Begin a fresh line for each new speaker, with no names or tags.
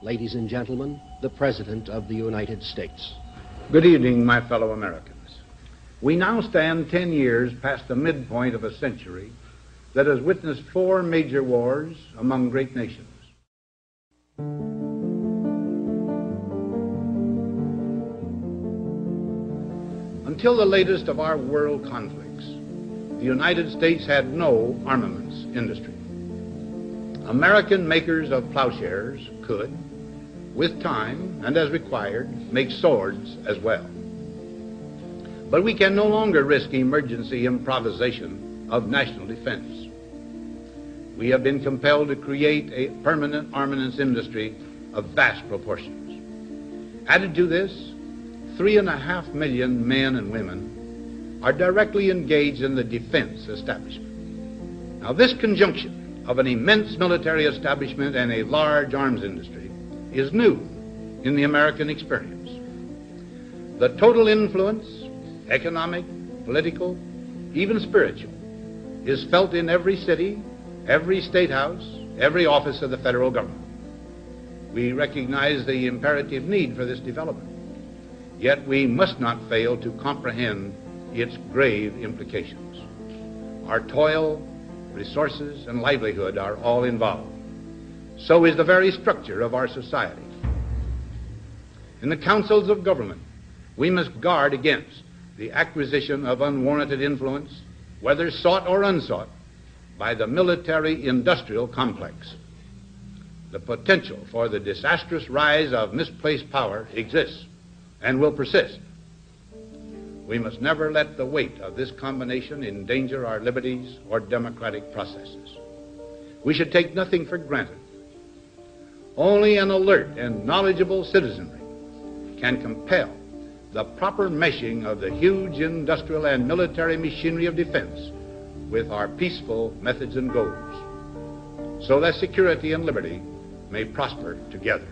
Ladies and gentlemen, the President of the United States.
Good evening, my fellow Americans. We now stand 10 years past the midpoint of a century that has witnessed 4 major wars among great nations. Until the latest of our world conflicts, the United States had no armaments industry. American makers of plowshares could, with time and as required, make swords as well. But we can no longer risk emergency improvisation of national defense. We have been compelled to create a permanent armaments industry of vast proportions. Added to this, 3.5 million men and women are directly engaged in the defense establishment. Now, this conjunction of an immense military establishment and a large arms industry is new in the American experience. The total influence, economic, political, even spiritual, is felt in every city, every state house, every office of the federal government. We recognize the imperative need for this development, yet we must not fail to comprehend its grave implications. Our toil, resources, and livelihood are all involved. So is the very structure of our society. In the councils of government, we must guard against the acquisition of unwarranted influence, whether sought or unsought, by the military-industrial complex. The potential for the disastrous rise of misplaced power exists and will persist. We must never let the weight of this combination endanger our liberties or democratic processes. We should take nothing for granted. Only an alert and knowledgeable citizenry can compel the proper meshing of the huge industrial and military machinery of defense with our peaceful methods and goals, so that security and liberty may prosper together.